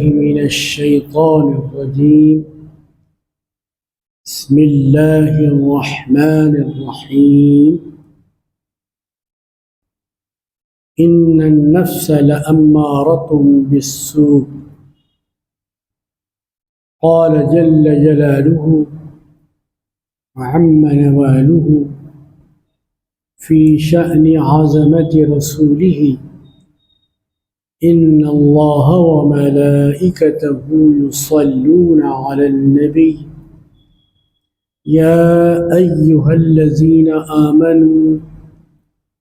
من الشيطان الرجيم. بسم الله الرحمن الرحيم. إن النفس لأمارة بالسوء. قال جل جلاله وعم نواله في شأن عظمة رسوله إن الله وملائكته يصلون على النبي يا أيها الذين آمنوا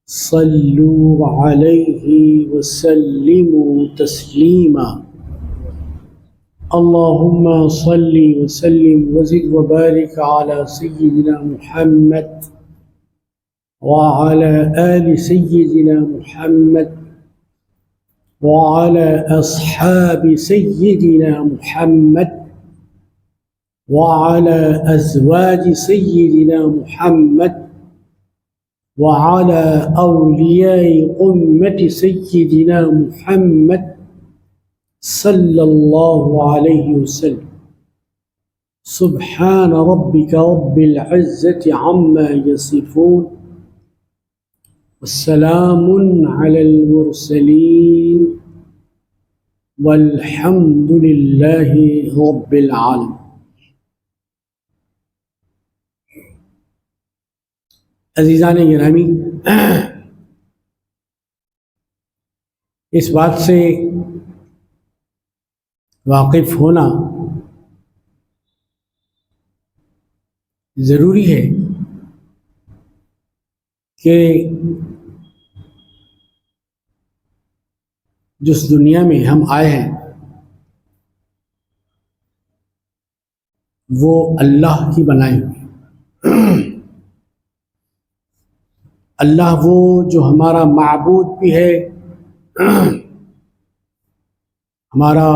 صلوا عليه وسلموا تسليما. اللهم صل وسلم وزد وبارك على سيدنا محمد وعلى آل سيدنا محمد وعلى أصحاب سيدنا محمد وعلى أزواج سيدنا محمد وعلى أولياء أمة سيدنا محمد صلى الله عليه وسلم. سبحان ربك رب العزة عما يصفون والسلام على المرسلين والحمد لله رب العالمين. عزیزان گرامی، اس بات سے واقف ہونا ضروری ہے کہ جس دنیا میں ہم آئے ہیں وہ اللہ کی بنائی ہوئی. اللہ وہ جو ہمارا معبود بھی ہے، ہمارا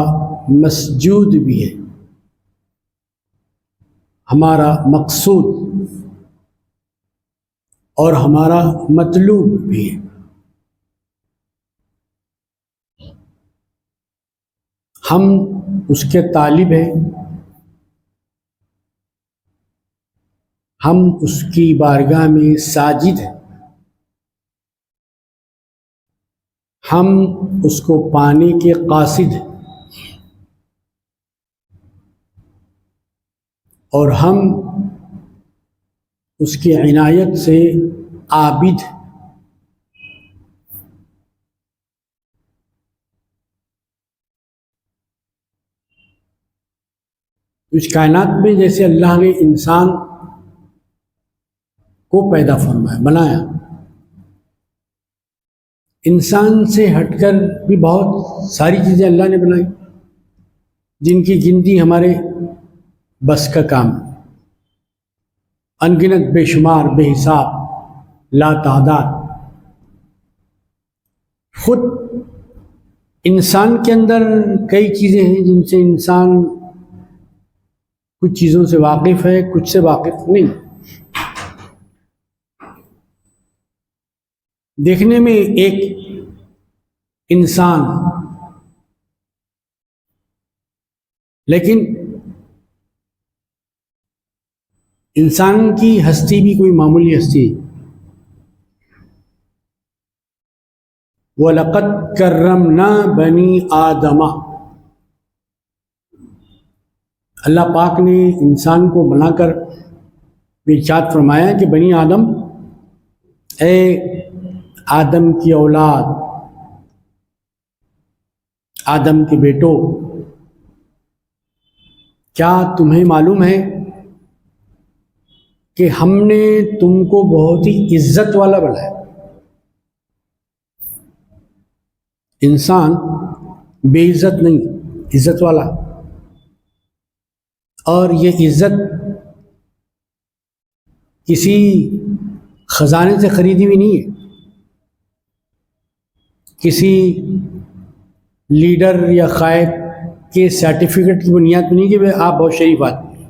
مسجود بھی ہے، ہمارا مقصود اور ہمارا مطلوب بھی ہے. ہم اس کے طالب ہیں، ہم اس کی بارگاہ میں ساجد ہیں، ہم اس کو پانے کے قاصد ہیں، اور ہم اس کی عنایت سے عابد ہیں. اس کائنات میں جیسے اللہ نے انسان کو پیدا فرمایا، بنایا، انسان سے ہٹ کر بھی بہت ساری چیزیں اللہ نے بنائی جن کی گنتی ہمارے بس کا کام ہے. انگنت، بے شمار، بے حساب، لا تعداد. خود انسان کے اندر کئی چیزیں ہیں جن سے انسان کچھ چیزوں سے واقف ہے، کچھ سے واقف نہیں. دیکھنے میں ایک انسان، لیکن انسان کی ہستی بھی کوئی معمولی ہستی ہے. وَلَقَدْ كَرَّمْنَا بَنِي آدَمَ. اللہ پاک نے انسان کو بنا کر ارشاد فرمایا کہ بنی آدم، اے آدم کی اولاد، آدم کے بیٹوں، کیا تمہیں معلوم ہے کہ ہم نے تم کو بہت ہی عزت والا بنایا. انسان بے عزت نہیں، عزت والا. اور یہ عزت کسی خزانے سے خریدی ہوئی نہیں ہے، کسی لیڈر یا قائد کے سرٹیفکیٹ کی بنیاد پہ نہیں کہ آپ بہت شریف آدمی،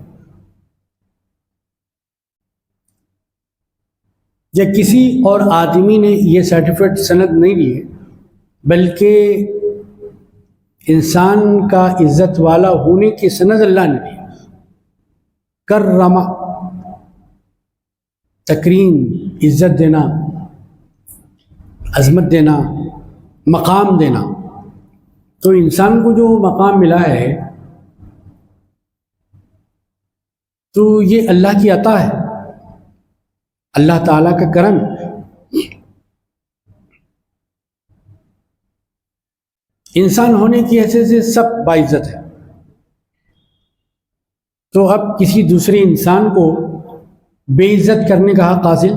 یا کسی اور آدمی نے یہ سرٹیفکیٹ سند نہیں دی ہے، بلکہ انسان کا عزت والا ہونے کی سند اللہ نے دی. کرما، تکریم، عزت دینا، عظمت دینا، مقام دینا. تو انسان کو جو مقام ملا ہے تو یہ اللہ کی عطا ہے، اللہ تعالیٰ کا کرم. انسان ہونے کی حیثیت سے سب باعزت ہے. تو اب کسی دوسرے انسان کو بے عزت کرنے کا حق حاصل،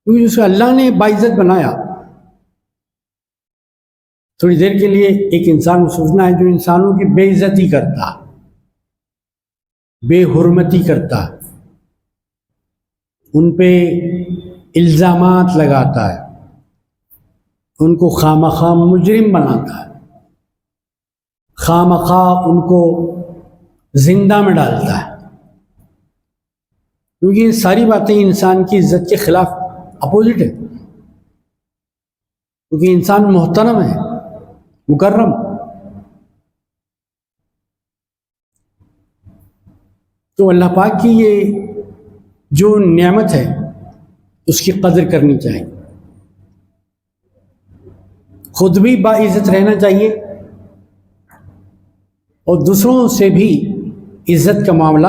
کیونکہ اسے اللہ نے باعزت بنایا. تھوڑی دیر کے لیے ایک انسان کو سوچنا ہے جو انسانوں کی بے عزتی کرتا، بے حرمتی کرتا، ان پہ الزامات لگاتا ہے، ان کو خواہ مجرم بناتا ہے، خواہ ان کو زندہ میں ڈالتا ہے. کیونکہ یہ ساری باتیں انسان کی عزت کے خلاف اپوزٹ ہے. کیونکہ انسان محترم ہے، مکرم. تو اللہ پاک کی یہ جو نعمت ہے اس کی قدر کرنی چاہیے، خود بھی باعزت رہنا چاہیے اور دوسروں سے بھی عزت کا معاملہ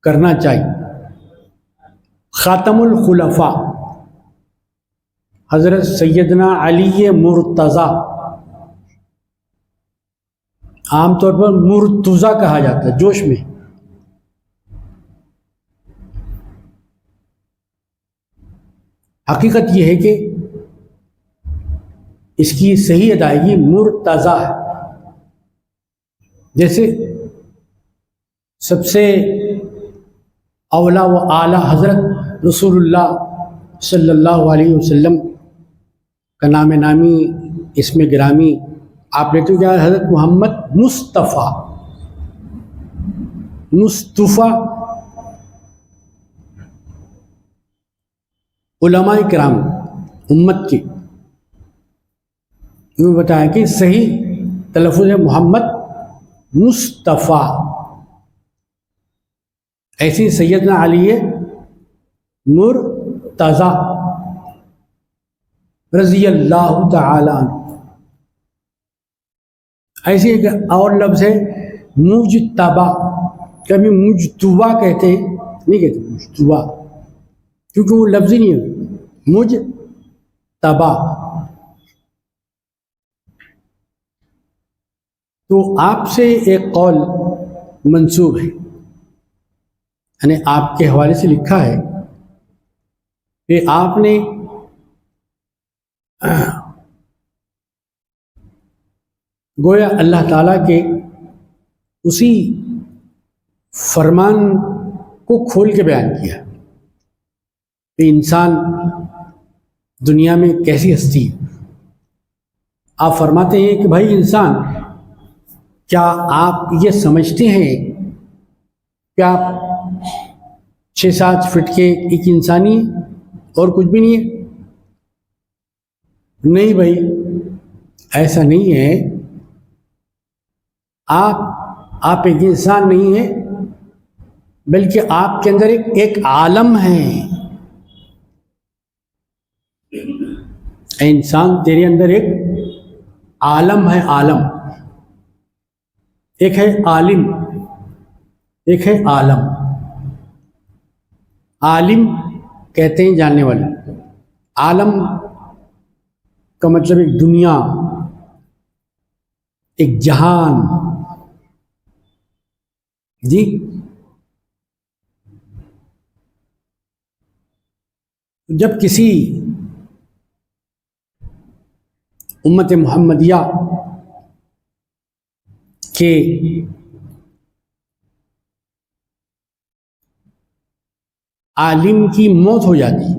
کرنا چاہیے. خاتم الخلفاء حضرت سیدنا علی مرتضیٰ، عام طور پر مرتضیٰ کہا جاتا ہے جوش میں. حقیقت یہ ہے کہ اس کی صحیح ادائیگی مرتضیٰ ہے. جیسے سب سے اولا و اعلیٰ حضرت رسول اللہ صلی اللہ علیہ وسلم کا نام نامی، اسم گرامی آپ لیتے ہو کیا؟ حضرت محمد مصطفیٰ. مصطفیٰ علماء کرام امت کے یوں بتایا کہ صحیح تلفظ ہے محمد مصطفیٰ. ایسی سیدنا علی مرتضیٰ رضی اللہ تعالی عنہ. ایسی ایک اور لفظ ہے مجتبیٰ. کبھی مجتبیٰ کہتے ہیں، نہیں کہتے مجتبیٰ، کیونکہ وہ لفظ ہی نہیں ہے. مجتبیٰ. تو آپ سے ایک قول منسوب ہے، یعنی آپ کے حوالے سے لکھا ہے کہ آپ نے گویا اللہ تعالیٰ کے اسی فرمان کو کھول کے بیان کیا کہ انسان دنیا میں کیسی ہستی ہے. آپ فرماتے ہیں کہ بھائی انسان، کیا آپ یہ سمجھتے ہیں کہ آپ 6-7 فٹ کے ایک انسانی اور کچھ بھی نہیں ہے؟ نہیں بھائی، ایسا نہیں ہے. آپ ایک انسان نہیں ہے، بلکہ آپ کے اندر ایک عالم ہے. اے انسان، تیرے اندر ایک عالم ہے. عالم ایک ہے عالم، ایک ہے عالم. عالم کہتے ہیں جاننے والے، عالم کا مطلب ایک دنیا، ایک جہان. جی جب کسی امت محمدیہ کہ عالم کی موت ہو جاتی،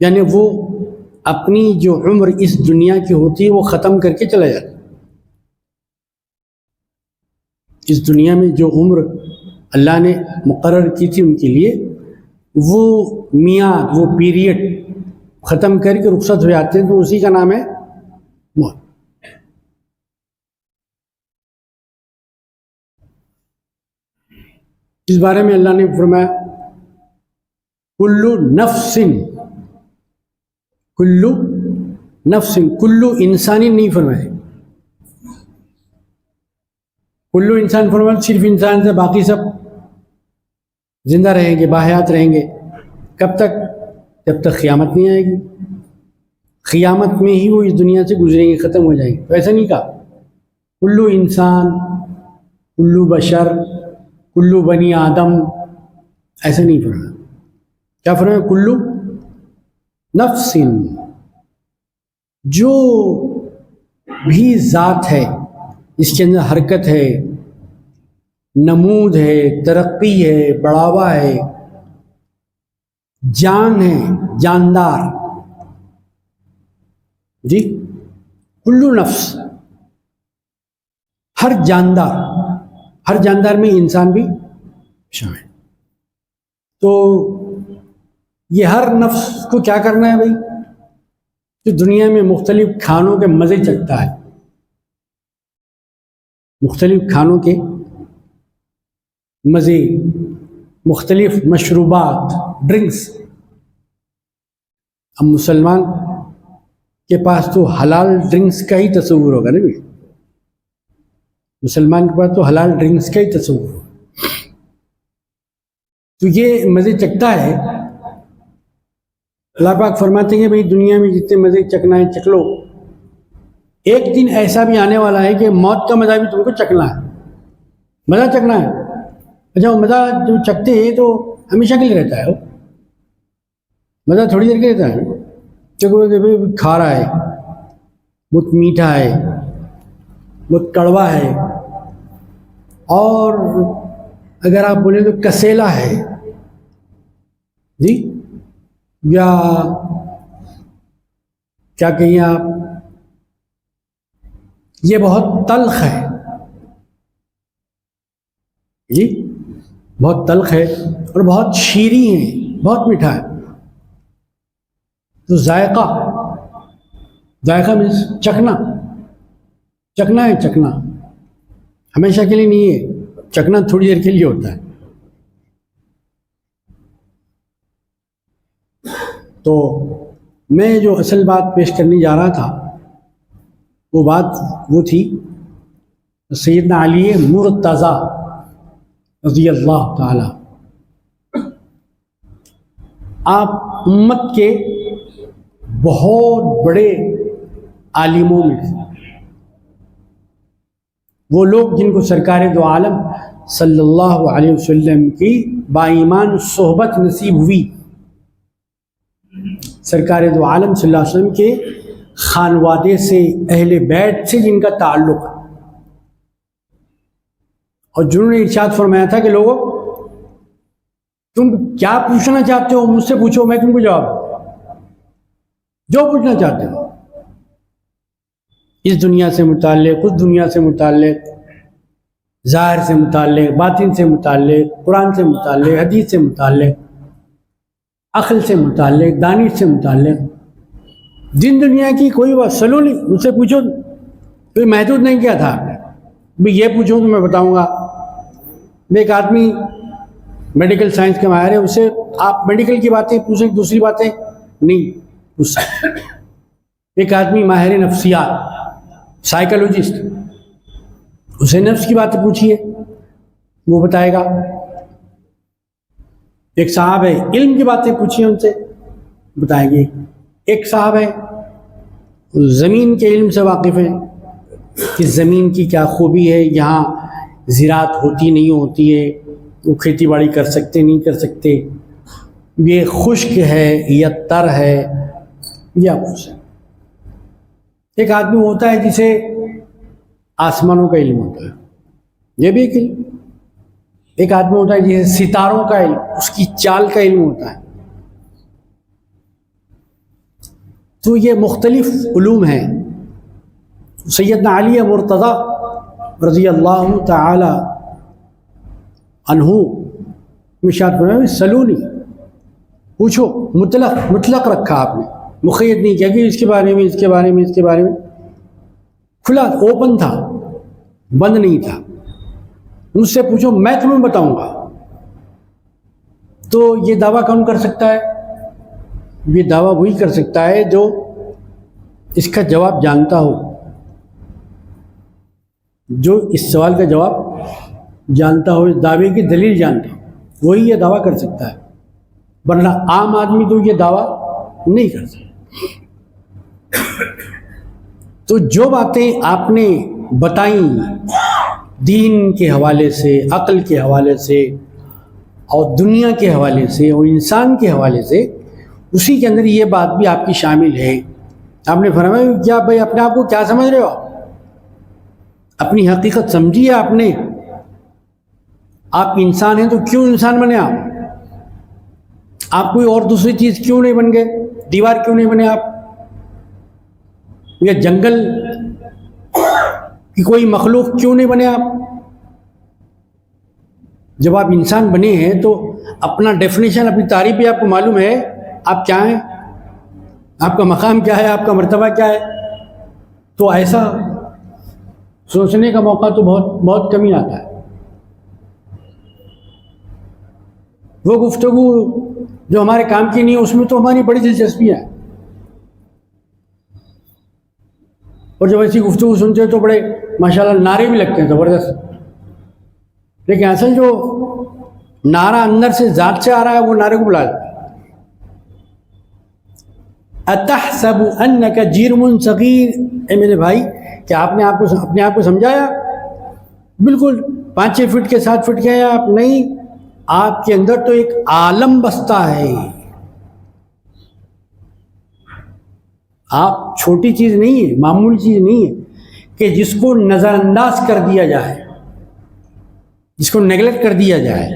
یعنی وہ اپنی جو عمر اس دنیا کی ہوتی ہے وہ ختم کر کے چلا جاتا. اس دنیا میں جو عمر اللہ نے مقرر کی تھی ان کے لیے، وہ میعاد، وہ پیریڈ ختم کر کے رخصت ہو جاتے ہیں، تو اسی کا نام ہے موت. اس بارے میں اللہ نے فرمایا کلو نفس، کلو نفس، کلو انسانی نہیں فرمائے، کلو انسان فرمائے صرف انسان سے، باقی سب زندہ رہیں گے، باحیات رہیں گے. کب تک؟ جب تک قیامت نہیں آئے گی. قیامت میں ہی وہ اس دنیا سے گزریں گے، ختم ہو جائیں گے. ایسا نہیں کہا کلو انسان، کلو بشر، کلو بنی آدم، ایسا نہیں فرمایا. کیا فرمایا؟ کلو نفس، جو بھی ذات ہے جس کے اندر حرکت ہے، نمود ہے، ترقی ہے، بڑھاوا ہے، جان ہے، جاندار. جی کلو نفس، ہر جاندار، ہر جاندار میں انسان بھی شامل. تو یہ ہر نفس کو کیا کرنا ہے بھائی؟ جو دنیا میں مختلف کھانوں کے مزے چکھتا ہے، مختلف کھانوں کے مزے، مختلف مشروبات، ڈرنکس. اب مسلمان کے پاس تو حلال ڈرنکس کا ہی تصور ہوگا نا بھائی، مسلمان کے پاس تو حلال ڈرنکس کا ہی تصور ہوگا. تو یہ مزے چکھتا ہے. اللہ پاک فرماتے ہیں بھائی دنیا میں جتنے مزے چکھنا ہے چکھ لو، ایک دن ایسا بھی آنے والا ہے کہ موت کا مزہ بھی تم کو چکھنا ہے، مزہ چکھنا ہے. اچھا وہ مزہ جو چکھتے ہیں تو ہمیشہ کے لیے رہتا ہے، وہ مزہ تھوڑی دیر کے رہتا ہے. کیونکہ کھا رہا ہے، بہت میٹھا ہے، بہت کڑوا ہے، اور اگر آپ بولیں تو کسیلا ہے جی، یا کیا کہیں آپ، یہ بہت تلخ ہے جی، بہت تلخ ہے اور بہت شیریں ہے، بہت میٹھا ہے. تو ذائقہ، ذائقہ مینس چکھنا، چکھنا ہے، چکھنا ہمیشہ کے لیے نہیں ہے، چکھنا تھوڑی دیر کے لیے ہوتا ہے. تو میں جو اصل بات پیش کرنے جا رہا تھا وہ بات وہ تھی سیدنا علی مرتضیٰ رضی اللہ تعالی. آپ امت کے بہت بڑے عالموں میں سے، وہ لوگ جن کو سرکار دو عالم صلی اللہ علیہ وسلم کی باایمان صحبت نصیب ہوئی. سرکار دو عالم صلی اللہ علیہ وسلم کے خانوادے سے، اہل بیت سے جن کا تعلق ہے، اور جنہوں نے ارشاد فرمایا تھا کہ لوگوں تم کیا پوچھنا چاہتے ہو مجھ سے پوچھو، میں تم کو جواب جو پوچھنا چاہتے ہو، اس دنیا سے متعلق، اس دنیا سے متعلق، ظاہر سے متعلق، باطن سے متعلق، قرآن سے متعلق، حدیث سے متعلق، عقل سے متعلق، دانش سے متعلق، دین دنیا کی کوئی بات سلو نہیں، مجھ سے پوچھو. کوئی محدود نہیں کیا تھا بھی یہ پوچھو تو میں بتاؤں گا. ایک آدمی میڈیکل سائنس کے ماہر ہے، اس سے آپ میڈیکل کی باتیں پوچھیں، دوسری باتیں نہیں پوچھ سکتے. ایک آدمی ماہر نفسیات، سائیکالوجسٹ، اسے نفس کی باتیں پوچھیے وہ بتائے گا. ایک صاحب ہے علم کی باتیں پوچھیے، ان سے بتائیں گے. ایک صاحب ہے زمین کے علم سے واقف ہے کہ زمین کی کیا خوبی ہے، یہاں زراعت ہوتی نہیں ہوتی ہے، وہ کھیتی باڑی کر سکتے نہیں کر سکتے، یہ خشک ہے یا تر ہے، یا کچھ. ایک آدمی ہوتا ہے جسے آسمانوں کا علم ہوتا ہے، یہ بھی ایک علم. ایک آدمی ہوتا ہے جسے ستاروں کا علم، اس کی چال کا علم ہوتا ہے. تو یہ مختلف علوم ہیں. سیدنا علی مرتضیٰ رضی اللہ تعالی عنہ ارشاد فرمایا سلونی، پوچھو. مطلق رکھا آپ نے، مقید نہیں کیا کہ اس کے بارے میں، اس کے بارے میں، اس کے بارے میں. کھلا اوپن تھا، بند نہیں تھا. مجھ سے پوچھو میں تمہیں بتاؤں گا. تو یہ دعویٰ کون کر سکتا ہے؟ یہ دعویٰ وہی کر سکتا ہے جو اس کا جواب جانتا ہو، جو اس سوال کا جواب جانتا ہو، اس دعوے کی دلیل جانتا ہو، وہی یہ دعویٰ کر سکتا ہے، ورنہ عام آدمی تو یہ دعویٰ نہیں کر سکتا۔ تو جو باتیں آپ نے بتائیں دین کے حوالے سے، عقل کے حوالے سے، اور دنیا کے حوالے سے، اور انسان کے حوالے سے، اسی کے اندر یہ بات بھی آپ کی شامل ہے۔ آپ نے فرمایا کیا بھائی اپنے آپ کو کیا سمجھ رہے ہو؟ اپنی حقیقت سمجھیے آپ نے۔ آپ انسان ہیں تو کیوں انسان بنے آپ کوئی اور دوسری چیز کیوں نہیں بن گئے؟ دیوار کیوں نہیں بنے آپ؟ یا جنگل کی کوئی مخلوق کیوں نہیں بنے آپ؟ جب آپ انسان بنے ہیں تو اپنا ڈیفینیشن، اپنی تعریف بھی آپ کو معلوم ہے، آپ کیا ہیں، آپ کا مقام کیا ہے، آپ کا مرتبہ کیا ہے۔ تو ایسا سوچنے کا موقع تو بہت کم ہی آتا ہے۔ وہ گفتگو جو ہمارے کام کی نہیں ہے، اس میں تو ہماری بڑی دلچسپی ہے، اور جب ایسی گفتگو سنتے ہیں تو بڑے ماشاءاللہ نعرے بھی لگتے ہیں زبردست، لیکن اصل جو نعرہ اندر سے ذات سے آ رہا ہے وہ نعرے کو بلا دیتا ہے۔ اتحسب انک جرم صغیر، اے میرے بھائی کیا آپ نے اپنے آپ کو سمجھایا بالکل 5-6 فٹ کے 7 فٹ کے ہیں آپ؟ نہیں، آپ کے اندر تو ایک عالم بستا ہے۔ آپ چھوٹی چیز نہیں ہے، معمولی چیز نہیں ہے کہ جس کو نظر انداز کر دیا جائے، جس کو نیگلیکٹ کر دیا جائے،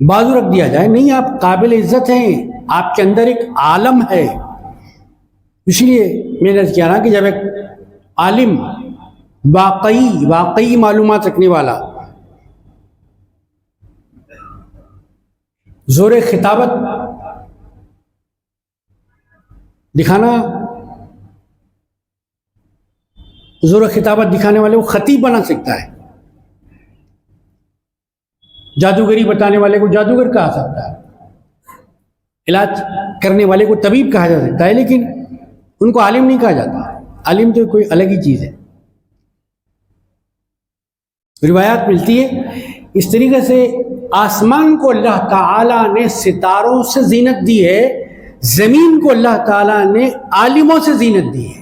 بازو رکھ دیا جائے۔ نہیں، آپ قابل عزت ہیں، آپ کے اندر ایک عالم ہے۔ اس لیے میں نے کہا کہ جب ایک عالم واقعی معلومات رکھنے والا زور خطابت دکھانے والے کو خطیب بنا سکتا ہے، جادوگری بتانے والے کو جادوگر کہا سکتا ہے، علاج کرنے والے کو طبیب کہا جا سکتا ہے، لیکن ان کو عالم نہیں کہا جاتا۔ عالم تو کوئی الگ ہی چیز ہے۔ روایات ملتی ہے اس طریقے سے آسمان کو اللہ تعالیٰ نے ستاروں سے زینت دی ہے، زمین کو اللہ تعالیٰ نے عالموں سے زینت دی ہے۔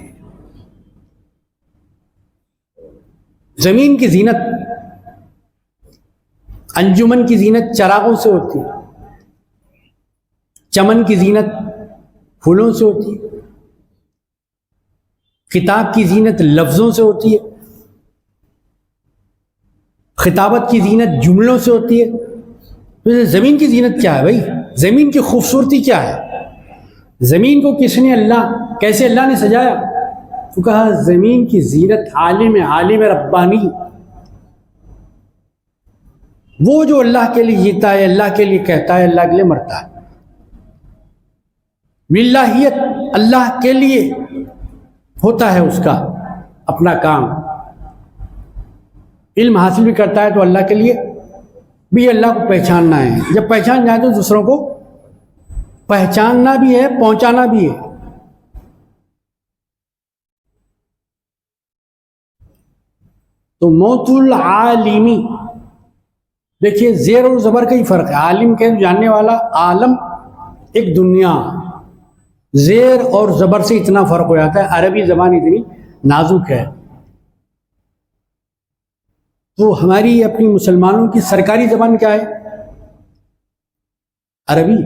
زمین کی زینت، انجمن کی زینت چراغوں سے ہوتی ہے، چمن کی زینت پھولوں سے ہوتی ہے، کتاب کی زینت لفظوں سے ہوتی ہے، خطابت کی زینت جملوں سے ہوتی ہے۔ تو زمین کی زینت کیا ہے بھائی؟ زمین کی خوبصورتی کیا ہے؟ زمین کو کیسے اللہ نے سجایا؟ تو کہا زمین کی زینت عالم ربانی، وہ جو اللہ کے لیے جیتا ہے، اللہ کے لیے کہتا ہے، اللہ کے لیے مرتا ہے۔ باللہیت اللہ کے لیے ہوتا ہے اس کا اپنا کام، علم حاصل بھی کرتا ہے تو اللہ کے لیے بھی، اللہ کو پہچاننا ہے۔ جب پہچان جائے تو دوسروں کو پہچاننا بھی ہے، پہنچانا بھی ہے۔ تو موت العالمی، دیکھیے زیر اور زبر کا ہی فرق ہے۔ عالم کے جاننے والا، عالم ایک دنیا، زیر اور زبر سے اتنا فرق ہو جاتا ہے۔ عربی زبان اتنی نازک ہے، تو ہماری اپنی مسلمانوں کی سرکاری زبان کیا ہے؟ عربی۔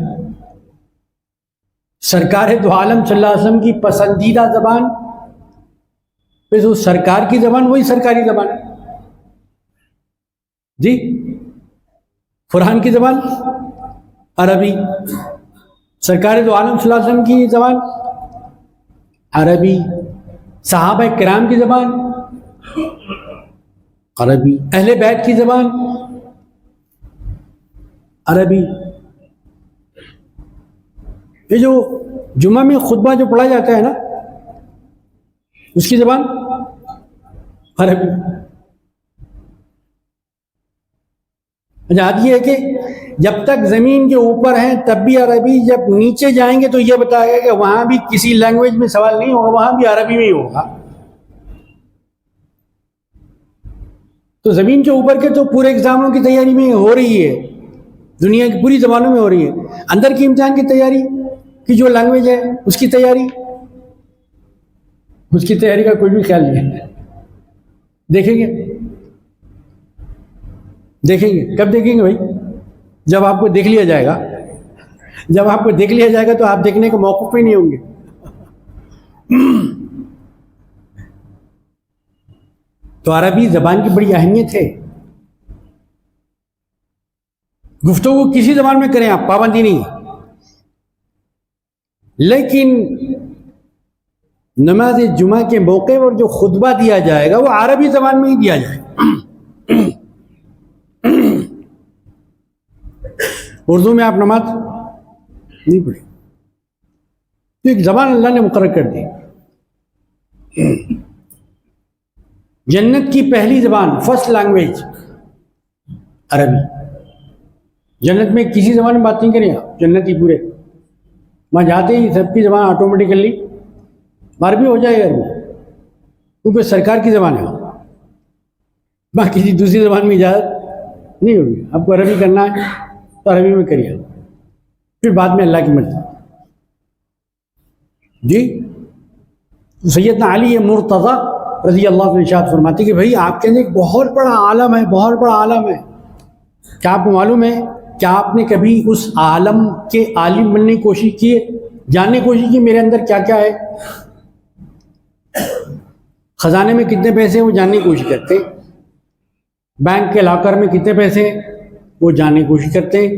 سرکار دو عالم صلی اللہ علیہ وسلم کی پسندیدہ زبان، پھر وہ سرکار کی زبان وہی سرکاری زبان ہے جی۔ قرآن کی زبان عربی، سرکار دو عالم صلی اللہ علیہ وسلم کی زبان عربی، صحابہ کرام کی زبان عربی، اہل بیت کی زبان عربی۔ یہ جو جمعہ میں خطبہ جو پڑھا جاتا ہے نا، اس کی زبان عربی۔ اچھا، یہ ہے کہ جب تک زمین کے اوپر ہیں تب بھی عربی، جب نیچے جائیں گے تو یہ بتائے گا کہ وہاں بھی کسی لینگویج میں سوال نہیں ہوگا، وہاں بھی عربی میں ہی ہوگا۔ تو زمین کے اوپر کے تو پورے ایگزاموں کی تیاری میں ہو رہی ہے، دنیا کی پوری زبانوں میں ہو رہی ہے، اندر کی امتحان کی تیاری کی جو لینگویج ہے اس کی تیاری کا کوئی بھی خیال نہیں ہے۔ دیکھیں گے کب دیکھیں گے بھائی؟ جب آپ کو دیکھ لیا جائے گا، جب آپ کو دیکھ لیا جائے گا تو آپ دیکھنے کے موقف پہ نہیں ہوں گے۔ تو عربی زبان کی بڑی اہمیت ہے۔ گفتگو کسی زبان میں کریں آپ، پابندی نہیں، لیکن نماز جمعہ کے موقع پر جو خطبہ دیا جائے گا وہ عربی زبان میں ہی دیا جائے گا، اردو میں آپ نماز نہیں پڑھیں۔ تو ایک زبان اللہ نے مقرر کر دی۔ جنت کی پہلی زبان، فرسٹ لینگویج عربی۔ جنت میں کسی زبان میں بات نہیں کریں آپ، جنت ہی پورے وہاں جاتے ہی سب کی زبان آٹومیٹیکلی عربی ہو جائے گا، کیونکہ سرکار کی زبان ہے، وہاں کسی دوسری زبان میں اجازت نہیں ہوگی۔ آپ کو عربی کرنا ہے تو عربی میں کریے، پھر بعد میں اللہ کی مرضی۔ جی سیدنا علی مرتضیٰ رضی اللہ عنہ ارشاد فرماتے کہ بھائی آپ کے اندر ایک بہت بڑا عالم ہے، بہت بڑا عالم ہے۔ کیا آپ کو معلوم ہے، کیا آپ نے کبھی اس عالم کے عالم بننے کی کوشش کی ہے، جاننے کی کوشش کی میرے اندر کیا کیا ہے؟ خزانے میں کتنے پیسے ہیں وہ جاننے کی کوشش کرتے ہیں، بینک کے لاکر میں کتنے پیسے ہیں وہ جاننے کی کوشش کرتے ہیں،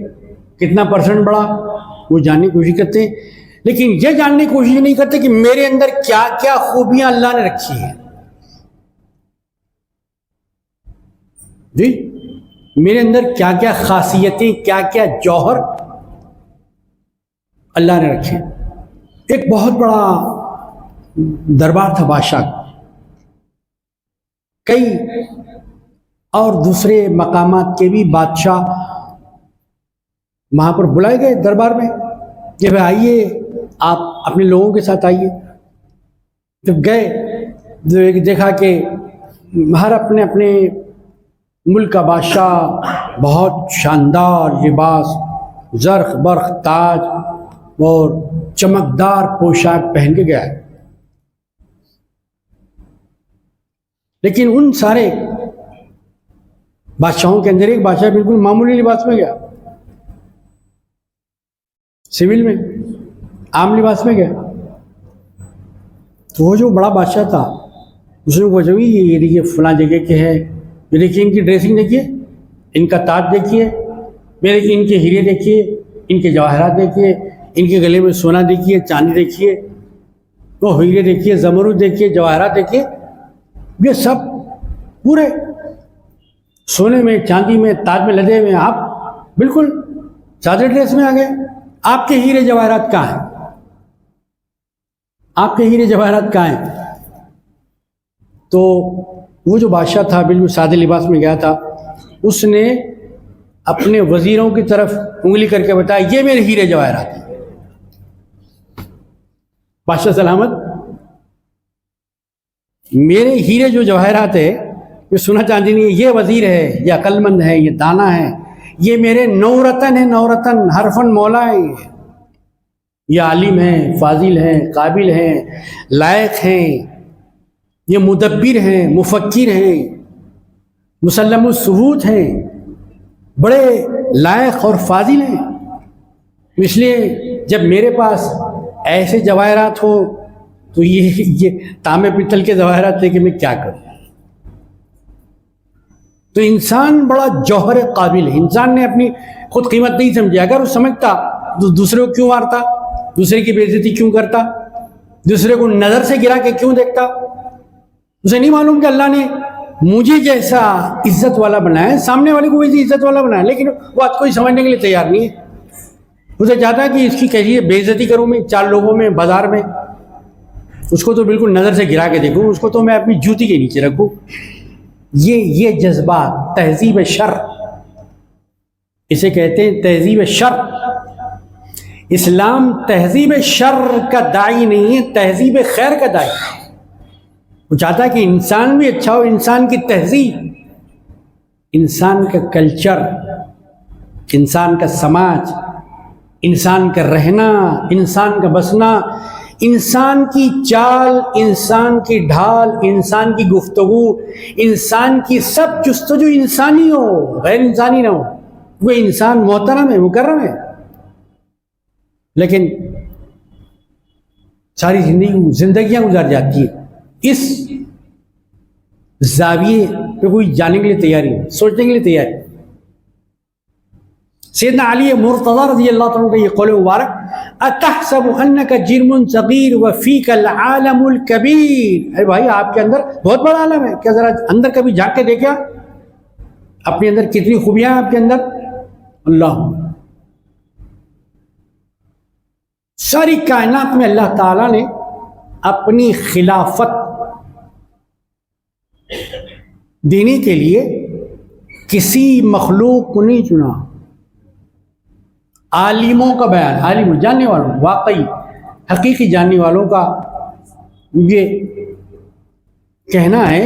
کتنا پرسنٹ بڑھا وہ جاننے کی کوشش کرتے ہیں، لیکن یہ جاننے کی کوشش نہیں کرتے کہ میرے اندر کیا کیا خوبیاں اللہ نے رکھی ہیں۔ جی میرے اندر کیا کیا خاصیتیں، کیا کیا جوہر اللہ نے رکھے۔ ایک بہت بڑا دربار تھا بادشاہ، کئی اور دوسرے مقامات کے بھی بادشاہ وہاں پر بلائے گئے دربار میں کہ بھائی آئیے، آپ اپنے لوگوں کے ساتھ آئیے۔ جب گئے دیکھا کہ ہر اپنے اپنے ملک کا بادشاہ بہت شاندار لباس، زرق برق تاج اور چمکدار پوشاک پہن کے گیا ہے، لیکن ان سارے بادشاہوں کے اندر ایک بادشاہ بالکل معمولی لباس میں گیا، سول میں عام لباس میں گیا۔ تو وہ جو بڑا بادشاہ تھا اس نے پوچھا یہ دیکھیے فلاں جگہ کے ہے، یہ دیکھیے ان کی ڈریسنگ دیکھیے، ان کا تاج دیکھیے، ان کے ہیرے دیکھیے، ان کے جواہرات دیکھیے، ان کے گلے میں سونا دیکھیے، چاندی دیکھیے، وہ ہیرے دیکھیے، زمرد دیکھیے، جواہرات دیکھیے، یہ سب پورے سونے میں چاندی میں تاج میں لدے ہوئے ہیں، آپ بالکل سادے ڈریس میں آ گئے، آپ کے ہیرے جواہرات کہاں ہیں؟ آپ کے ہیرے جواہرات کہاں ہیں؟ تو وہ جو بادشاہ تھا بالکل سادے لباس میں گیا تھا، اس نے اپنے وزیروں کی طرف انگلی کر کے بتایا یہ میرے ہیرے جواہرات ہیں۔ بادشاہ سلامت، میرے ہیرے جو جواہرات ہے یہ سونا چاندی نہیں ہے، یہ وزیر ہے، یہ عقل مند ہے، یہ دانا ہے، یہ میرے نورتن ہے، نورتن حرفن مولا ہے، یہ عالم ہیں، فاضل ہیں، قابل ہیں، لائق ہیں، یہ مدبر ہیں، مفکر ہیں، مسلم الثبوت ہیں، بڑے لائق اور فاضل ہیں۔ اس لیے جب میرے پاس ایسے جواہرات ہو تو یہ تانبے پتل کے جواہرات لے کے میں کیا کروں؟ تو انسان بڑا جوہر قابل ہے۔ انسان نے اپنی خود قیمت نہیں سمجھی، اگر وہ سمجھتا تو دوسرے کو کیوں مارتا، دوسرے کی بے عزتی کیوں کرتا، دوسرے کو نظر سے گرا کے کیوں دیکھتا؟ اسے نہیں معلوم کہ اللہ نے مجھے جیسا عزت والا بنایا ہے، سامنے والے کو ویسی عزت والا بنایا، لیکن وہ آج کوئی سمجھنے کے لیے تیار نہیں ہے۔ اسے چاہتا ہے کہ اس کی کیسی بے عزتی کروں میں، چار لوگوں میں، بازار میں، اس کو تو بالکل نظر سے گرا کے دیکھوں، اس کو تو میں اپنی جوتی کے نیچے رکھوں۔ یہ جذبات تہذیب شر اسے کہتے ہیں تہذیب شر. اسلام تہذیب شر کا داعی نہیں ہے، تہذیب خیر کا داعی ہے. وہ چاہتا ہے کہ انسان بھی اچھا ہو، انسان کی تہذیب، انسان کا کلچر، انسان کا سماج، انسان کا رہنا، انسان کا بسنا، انسان کی چال، انسان کی ڈھال، انسان کی گفتگو، انسان کی سب جستجو انسانی ہو، غیر انسانی نہ ہو. وہ انسان محترم ہے، مکرم ہے، لیکن ساری زندگیاں گزار جاتی ہیں اس زاویے پہ کوئی جانے کے لیے تیاری ہے، سوچنے کے لیے تیاری. سیدنا علی مرتضی رضی اللہ تعالیٰ کا یہ قول مبارک، اتحسب انک جرم صغیر وفیک العالم الکبیر. ارے بھائی آپ کے اندر بہت بڑا عالم ہے، کیا ذرا اندر کبھی جھانک کے دیکھا اپنے اندر کتنی خوبیاں ہیں آپ کے اندر. اللہ ساری کائنات میں اللہ تعالیٰ نے اپنی خلافت دینے کے لیے کسی مخلوق کو نہیں چنا. عالموں کا بیان، عالم جاننے والوں، واقعی حقیقی جاننے والوں کا یہ کہنا ہے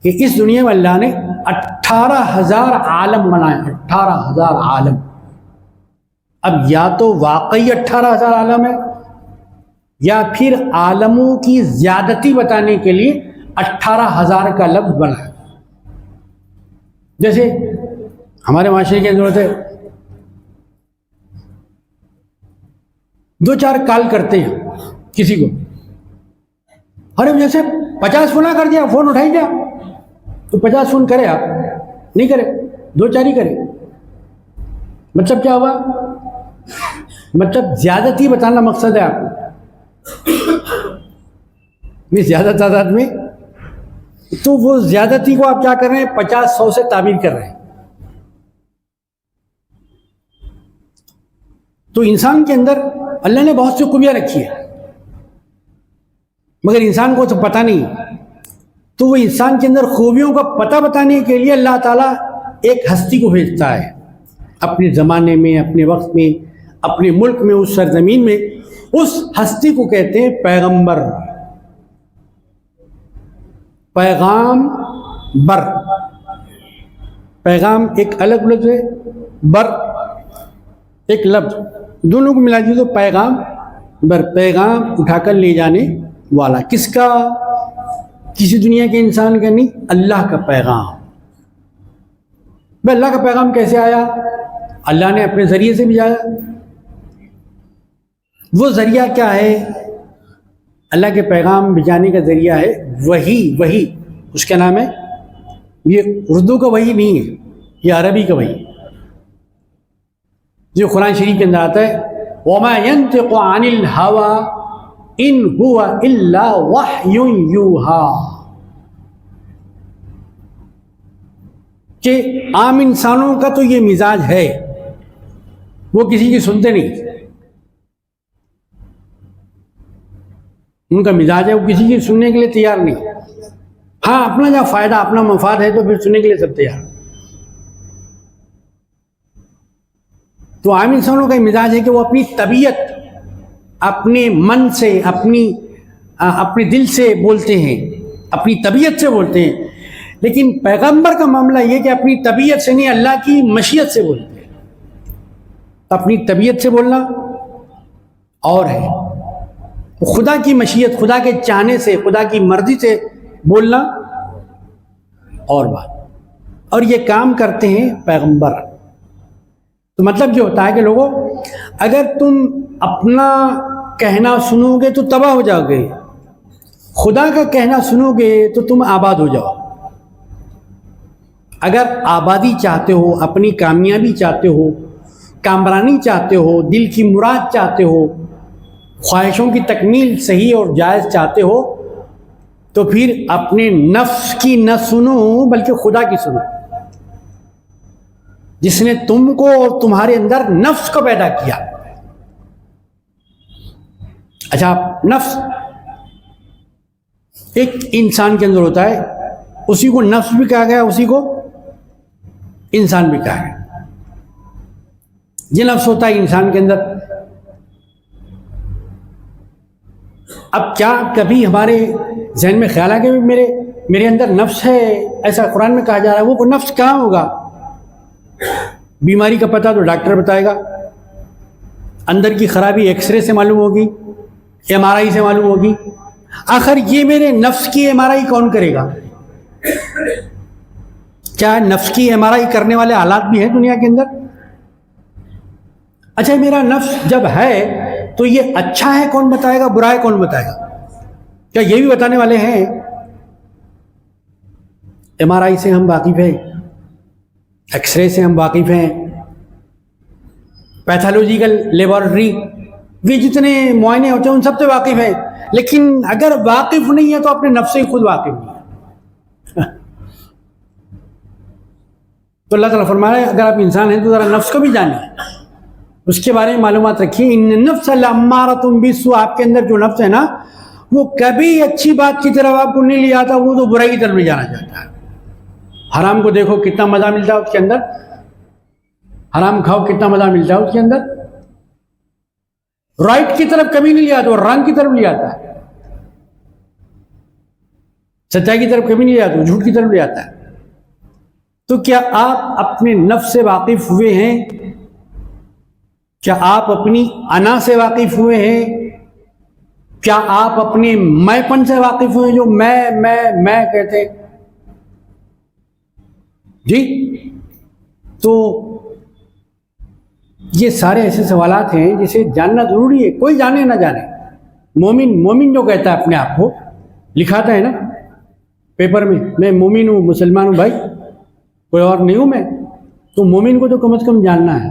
کہ اس دنیا میں اللہ نے 18,000 عالم بنائے. 18,000 عالم. اب یا تو واقعی 18,000 عالم ہے، یا پھر عالموں کی زیادتی بتانے کے لیے 18,000 کا لفظ بنا ہے. جیسے ہمارے معاشرے کی ضرورت ہے، 2-4 کال کرتے ہیں کسی کو، ارے جیسے 50 فون کر دیا، فون اٹھائی دیا، تو 50 فون کرے، آپ نہیں کرے، 2-4 ہی کرے. مطلب کیا ہوا؟ مطلب زیادتی بتانا مقصد ہے آپ کو زیادہ تعداد میں. تو وہ زیادتی کو آپ کیا کر رہے ہیں؟ 50-100 سے تعبیر کر رہے ہیں. تو انسان کے اندر اللہ نے بہت سی خوبیاں رکھی ہے، مگر انسان کو تو پتہ نہیں. تو وہ انسان کے اندر خوبیوں کا پتہ بتانے کے لیے اللہ تعالیٰ ایک ہستی کو بھیجتا ہے اپنے زمانے میں، اپنے وقت میں، اپنے ملک میں، اس سرزمین میں. اس ہستی کو کہتے ہیں پیغمبر. پیغام بر، پیغام ایک الگ لفظ ہے، بر ایک لفظ، دونوں کو ملا دیے تو پیغام بر، پیغام اٹھا کر لے جانے والا. کس کا؟ کسی دنیا کے انسان کا نہیں، اللہ کا پیغام. بھائی اللہ کا پیغام کیسے آیا؟ اللہ نے اپنے ذریعے سے بھیجایا. وہ ذریعہ کیا ہے؟ اللہ کے پیغام بھیجانے کا ذریعہ ہے وحی. اس کا نام ہے، یہ اردو کا وحی نہیں ہے، یہ عربی کا وحی، جو قرآن شریف کے اندر آتا ہے، وَمَا يَنْتِقُ عَنِ الْهَوَىٰ إِنْ هُوَ إِلَّا وَحْيٌ يُوحَىٰ. کہ عام انسانوں کا تو یہ مزاج ہے، وہ کسی کی سنتے نہیں. ان کا مزاج ہے، وہ کسی کی سننے کے لیے تیار نہیں. ہاں اپنا جہاں فائدہ، اپنا مفاد ہے تو پھر سننے کے لیے سب تیار. تو عام انسانوں کا مزاج ہے کہ وہ اپنی طبیعت، اپنے من سے، اپنے دل سے بولتے ہیں، اپنی طبیعت سے بولتے ہیں. لیکن پیغمبر کا معاملہ یہ کہ اپنی طبیعت سے نہیں، اللہ کی مشیت سے بولتے ہیں. اپنی طبیعت سے بولنا اور ہے، خدا کی مشیت، خدا کے چاہنے سے، خدا کی مرضی سے بولنا اور بات. اور یہ کام کرتے ہیں پیغمبر. تو مطلب یہ ہوتا ہے کہ لوگوں، اگر تم اپنا کہنا سنو گے تو تباہ ہو جاؤ گے، خدا کا کہنا سنو گے تو تم آباد ہو جاؤ. اگر آبادی چاہتے ہو، اپنی کامیابی چاہتے ہو، کامرانی چاہتے ہو، دل کی مراد چاہتے ہو، خواہشوں کی تکمیل صحیح اور جائز چاہتے ہو، تو پھر اپنے نفس کی نہ سنو بلکہ خدا کی سنو، جس نے تم کو اور تمہارے اندر نفس کو پیدا کیا. اچھا، نفس ایک انسان کے اندر ہوتا ہے، اسی کو نفس بھی کہا گیا، اسی کو انسان بھی کہا گیا. یہ نفس ہوتا ہے انسان کے اندر. اب کیا کبھی ہمارے ذہن میں خیال ہے کہ میرے اندر نفس ہے؟ ایسا قرآن میں کہا جا رہا ہے. وہ نفس کہاں ہوگا؟ بیماری کا پتہ تو ڈاکٹر بتائے گا، اندر کی خرابی ایکس رے سے معلوم ہوگی، ایم آر آئی سے معلوم ہوگی. آخر یہ میرے نفس کی ایم آر آئی کون کرے گا؟ کیا نفس کی ایم آر آئی کرنے والے حالات بھی ہیں دنیا کے اندر؟ اچھا میرا نفس جب ہے تو یہ اچھا ہے کون بتائے گا، برا ہے کون بتائے گا؟ کیا یہ بھی بتانے والے ہیں؟ ایم آر آئی سے ہم واقف ہیں، ایکس رے سے ہم واقف ہیں، پیتھولوجیکل لیبارٹری بھی جتنے معائنے ہوتے ہیں ان سب سے واقف ہیں. لیکن اگر واقف نہیں ہے تو اپنے نفس سے خود واقف نہیں ہے. تو اللہ تعالیٰ فرما رہا ہے اگر آپ انسان ہیں تو ذرا نفس کو بھی جانیں، اس کے بارے میں معلومات رکھیے. ان النفس لامارۃ بالسوء، آپ کے اندر جو نفس ہے نا وہ کبھی اچھی بات کی طرف آپ کو نہیں لے آتا، وہ تو برائی کی طرف لے جانا چاہتا ہے. حرام کو دیکھو کتنا مزہ ملتا ہے اس کے اندر، حرام کھاؤ کتنا مزہ ملتا ہے اس کے اندر. رائٹ کی طرف کبھی نہیں لے آتا، اور رانگ کی طرف لے آتا ہے. سچائی کی طرف کبھی نہیں لے آتا، جھوٹ کی طرف لے آتا ہے. تو کیا آپ اپنے نفس سے واقف ہوئے ہیں؟ کیا آپ اپنی انا سے واقف ہوئے ہیں؟ کیا آپ اپنے میں پن سے واقف ہوئے ہیں جو میں کہتے ہیں؟ جی تو یہ سارے ایسے سوالات ہیں جسے جاننا ضروری ہے. کوئی جانے نہ جانے، مومن جو کہتا ہے اپنے آپ کو، لکھاتا ہے نا پیپر میں مومن ہوں، مسلمان ہوں، بھائی کوئی اور نہیں ہوں میں، تو مومن کو تو کم از کم جاننا ہے.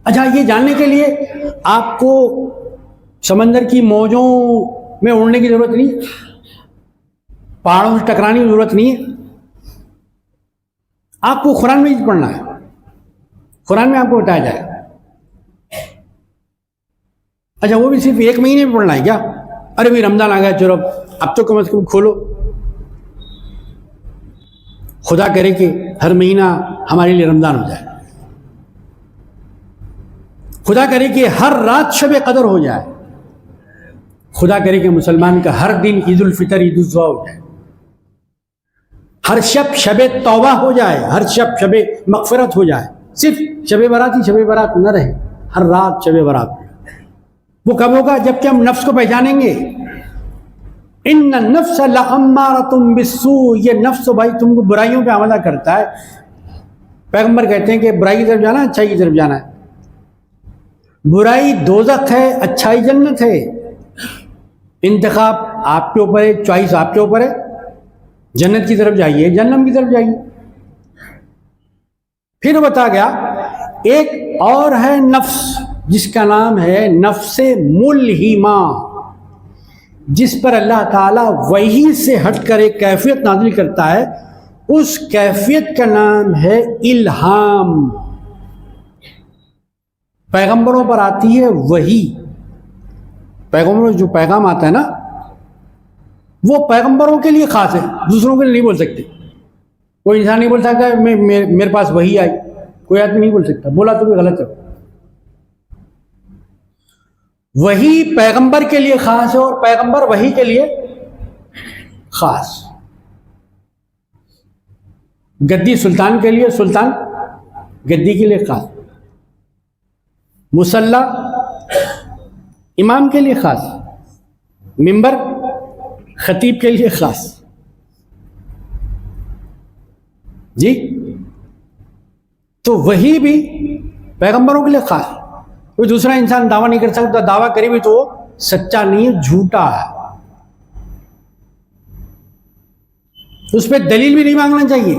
اچھا یہ جاننے کے لیے آپ کو سمندر کی موجوں میں اڑنے کی ضرورت نہیں، پہاڑوں سے ٹکرانے کی ضرورت نہیں ہے. آپ کو قرآن میں پڑھنا ہے، قرآن میں آپ کو بتایا جائے. اچھا وہ بھی صرف 1 مہینے میں پڑھنا ہے کیا؟ ارے بھی رمضان آ گیا، چلو اب تو کم از کم کھولو. خدا کرے کہ ہر مہینہ ہمارے لیے رمضان ہو جائے، خدا کرے کہ ہر رات شب قدر ہو جائے، خدا کرے کہ مسلمان کا ہر دن عید الفطر عید الاضحیٰ ہو جائے، ہر شب توبہ ہو جائے، ہر شب مغفرت ہو جائے. صرف شب برات ہی شب برات نہ رہے، ہر رات شب برات. وہ کب ہوگا؟ جب کہ ہم نفس کو پہچانیں گے. ان النفس لامارۃ بالسوء، یہ نفس بھائی تم کو برائیوں پہ آمادہ کرتا ہے. پیغمبر کہتے ہیں کہ برائی کی طرف جانا ہے، اچھائی کی طرف جانا ہے. برائی دوزخ ہے، اچھائی جنت ہے. انتخاب آپ کے اوپر ہے، چوائس آپ کے اوپر ہے. جنت کی طرف جائیے، جہنم کی طرف جائیے. پھر بتا گیا ایک اور ہے نفس جس کا نام ہے نفس ملہمہ، جس پر اللہ تعالیٰ وحی سے ہٹ کر ایک کیفیت نازل کرتا ہے. اس کیفیت کا نام ہے الہام. پیغمبروں پر آتی ہے وحی، پیغمبروں جو پیغام آتا ہے نا وہ پیغمبروں کے لیے خاص ہے، دوسروں کے لیے نہیں بول سکتے. کوئی انسان نہیں بول سکتا میرے پاس وحی آئی، کوئی آدمی نہیں بول سکتا، بولا تو بھی غلط ہے. وحی پیغمبر کے لیے خاص ہے اور پیغمبر وحی کے لیے خاص. گدی سلطان کے لیے، سلطان گدی کے لیے خاص. مصلی امام کے لیے خاص، منبر خطیب کے لیے خاص. جی تو وہی بھی پیغمبروں کے لیے خاص. کوئی دوسرا انسان دعویٰ نہیں کر سکتا، دعویٰ کرے بھی تو وہ سچا نہیں ہے، جھوٹا ہے. اس پہ دلیل بھی نہیں مانگنا چاہیے.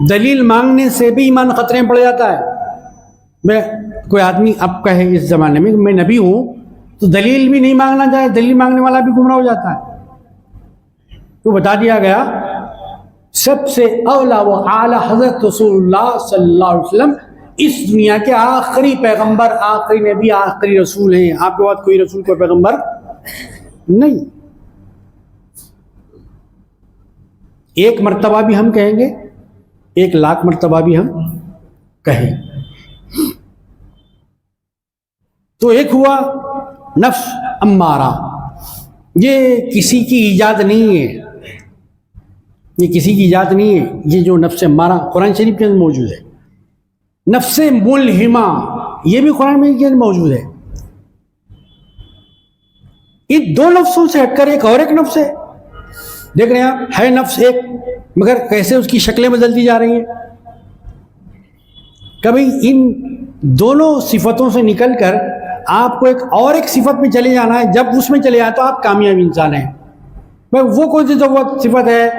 دلیل مانگنے سے بھی ایمان خطرے میں پڑ جاتا ہے. میں کوئی آدمی اب کہے اس زمانے میں میں نبی ہوں تو دلیل بھی نہیں مانگنا چاہیے، دلیل مانگنے والا بھی گمراہ ہو جاتا ہے. تو بتا دیا گیا سب سے اولا و اعلی حضرت رسول اللہ صلی اللہ علیہ وسلم اس دنیا کے آخری پیغمبر، آخری نبی، آخری رسول ہیں. آپ کے بعد کوئی رسول، کوئی پیغمبر نہیں. ایک مرتبہ بھی ہم کہیں گے، 1,00,000 مرتبہ بھی ہم کہیں. تو ایک ہوا نفس امارہ، یہ کسی کی ایجاد نہیں ہے، یہ کسی کی ایجاد نہیں ہے، یہ جو نفس امارہ قرآن شریف کے اندر موجود ہے۔ نفس ملہمہ یہ بھی قرآن میں کے اندر موجود ہے۔ ان دو نفسوں سے ہٹ کر ایک اور ایک نفس ہے، دیکھ رہے ہیں آپ، ہے نفس ایک، مگر کیسے اس کی شکلیں بدلتی جا رہی ہیں۔ کبھی ان دونوں صفتوں سے نکل کر آپ کو ایک اور ایک صفت میں چلے جانا ہے، جب اس میں چلے جائیں تو آپ کامیاب انسان ہیں۔ وہ کون سی صفت ہے؟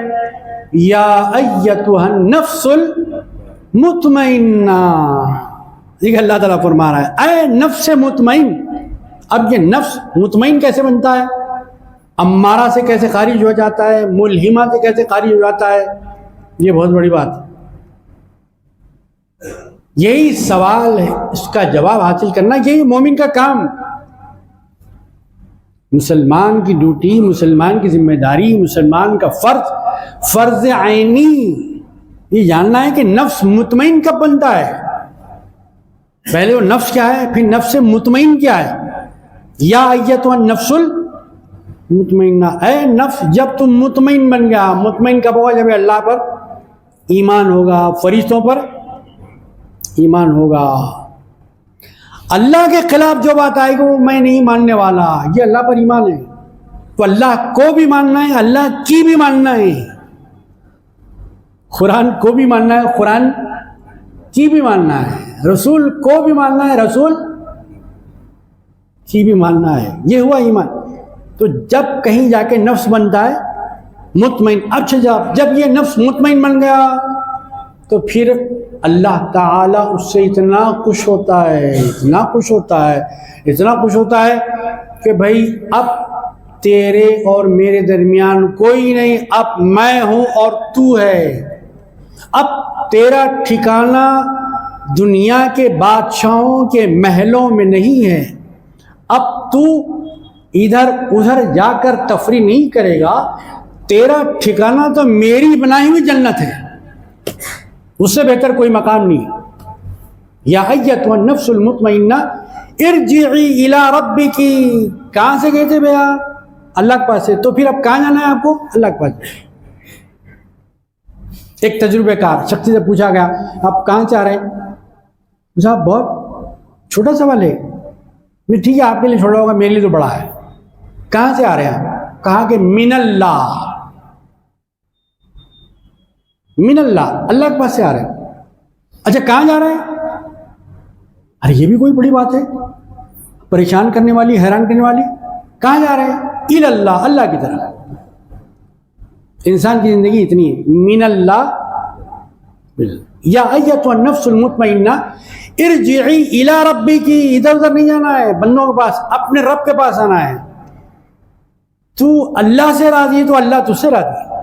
یا ایتھا النفس المطمئنہ، یہ اللہ تعالیٰ فرما رہا ہے اے نفس مطمئن۔ اب یہ نفس مطمئن کیسے بنتا ہے؟ امارہ سے کیسے خارج ہو جاتا ہے؟ ملہمہ سے کیسے خارج ہو جاتا ہے؟ یہ بہت بڑی بات ہے۔ یہی سوال ہے، اس کا جواب حاصل کرنا یہی مومن کا کام، مسلمان کی ڈیوٹی، مسلمان کی ذمہ داری، مسلمان کا فرض عینی یہ جاننا ہے کہ نفس مطمئن کب بنتا ہے۔ پہلے وہ نفس کیا ہے، پھر نفس مطمئن کیا ہے۔ یا ایتھا النفس المطمئنہ، اے نفس جب تم مطمئن بن گیا، مطمئن کب ہوگا؟ جب اللہ پر ایمان ہوگا، فرشتوں پر ایمان ہوگا، اللہ کے خلاف جو بات آئے گی وہ میں نہیں ماننے والا، یہ اللہ پر ایمان ہے۔ تو اللہ کو بھی ماننا ہے، اللہ کی بھی ماننا ہے، قرآن کو بھی ماننا ہے، قرآن کی بھی ماننا ہے، رسول کو بھی ماننا ہے، رسول کی بھی ماننا ہے، یہ ہوا ایمان۔ تو جب کہیں جا کے نفس بنتا ہے مطمئن، اچھا جب یہ نفس مطمئن بن گیا تو پھر اللہ تعالیٰ اس سے اتنا خوش ہوتا ہے، اتنا خوش ہوتا ہے، اتنا خوش ہوتا ہے کہ بھائی اب تیرے اور میرے درمیان کوئی نہیں، اب میں ہوں اور تو ہے۔ اب تیرا ٹھکانہ دنیا کے بادشاہوں کے محلوں میں نہیں ہے، اب تو ادھر ادھر جا کر تفریح نہیں کرے گا، تیرا ٹھکانہ تو میری بنائی ہوئی جنت ہے، اس سے بہتر کوئی مقام نہیں۔ یا ایتھا النفس المطمئنہ ارجعی الی ربک، کہاں سے گئے تھے بھیا؟ اللہ کے پاس سے، تو پھر اب کہاں جانا ہے آپ کو؟ اللہ کے پاس۔ ایک تجربہ کار شخص سے پوچھا گیا آپ کہاں سے آ رہے ہیں؟ صاحب بہت چھوٹا سوال ہے، میں ٹھیک ہے آپ کے لیے چھوٹا ہوگا، میرے لیے تو بڑا ہے۔ کہاں سے آ رہے ہیں آپ؟ کہا کہ من اللہ، من اللہ، اللہ کے پاس سے آ رہے ہیں۔ اچھا کہاں جا رہے ہیں؟ ارے یہ بھی کوئی بڑی بات ہے، پریشان کرنے والی، حیران کرنے والی۔ کہاں جا رہے ہیں؟ الی اللہ، اللہ کی طرف۔ انسان کی زندگی اتنی ہے، من اللہ۔ یا ایتھا النفس المطمئنہ ارجعی الی ربک، ادھر ادھر نہیں جانا ہے، بندوں کے پاس، اپنے رب کے پاس آنا ہے۔ تو اللہ سے راضی ہے تو اللہ تجھ سے راضی ہے،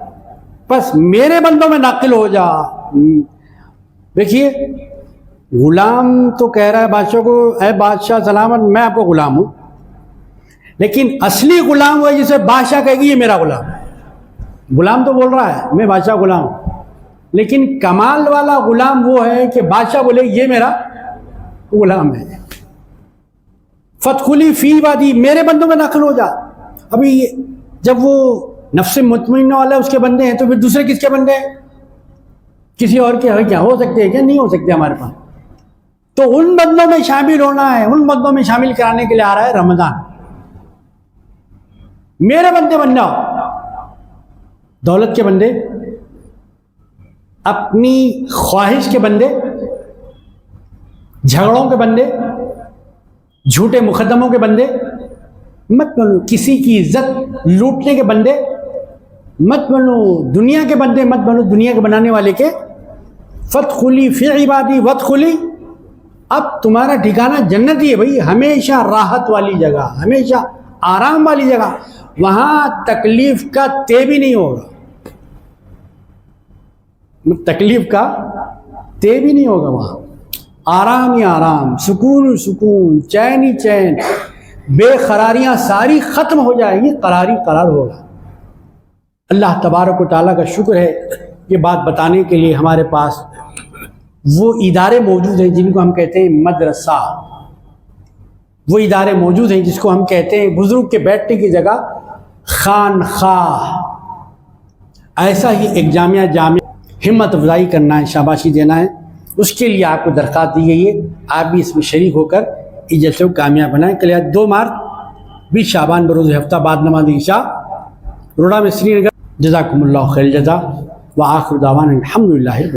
بس میرے بندوں میں داخل ہو جا۔ دیکھیے غلام تو کہہ رہا ہے بادشاہ کو، اے بادشاہ سلامت میں آپ کو غلام ہوں، لیکن اصلی غلام وہ ہے جسے بادشاہ کہے گی یہ میرا غلام ہے۔ غلام تو بول رہا ہے میں بادشاہ غلام ہوں، لیکن کمال والا غلام وہ ہے کہ بادشاہ بولے یہ میرا غلام ہے۔ فادخلی فی عبادی، میرے بندوں میں داخل ہو جا۔ ابھی جب وہ نفس مطمئنہ والا اس کے بندے ہیں تو پھر دوسرے کس کے بندے ہیں؟ کسی اور کے کیا ہو سکتے ہیں کیا؟ نہیں ہو سکتے ہمارے پاس۔ تو ان بندوں میں شامل ہونا ہے، ان بندوں میں شامل کرانے کے لیے آ رہا ہے رمضان۔ میرے بندے بن جاؤ، دولت کے بندے، اپنی خواہش کے بندے، جھگڑوں کے بندے، جھوٹے مقدموں کے بندے مت بنو، کسی کی عزت لوٹنے کے بندے مت بنو، دنیا کے بندے مت بنو، دنیا کے بنانے والے کے۔ فادخلی فی عبادی وادخلی، اب تمہارا ٹھکانہ جنت ہی ہے بھائی، ہمیشہ راحت والی جگہ، ہمیشہ آرام والی جگہ، وہاں تکلیف کا تے بھی نہیں ہوگا، تکلیف کا تے بھی نہیں ہوگا، وہاں آرام ہی آرام، سکون ہی سکون، چین ہی چین، بے قراریاں ساری ختم ہو جائے گی، قراری قرار ہوگا۔ اللہ تبارک و تعالیٰ کا شکر ہے یہ بات بتانے کے لیے ہمارے پاس وہ ادارے موجود ہیں جن کو ہم کہتے ہیں مدرسہ۔ وہ ادارے موجود ہیں جس کو ہم کہتے ہیں بزرگ کے بیٹھنے کی جگہ خانخواہ. ایسا ہی ایک جامعہ ہمت افزائی کرنا ہے، شاباشی دینا ہے، اس کے لیے آپ کو درخواست دی گئی ہے. آپ بھی اس میں شریک ہو کر اس جلسے کو کامیاب بنائیں. کل 2 مارچ 20 شعبان بروز ہفتہ بعد نماز عشاء روڑا میں سری نگر. جزاکم اللہ خیر الجزا وآخر دعوانا الحمدللہ.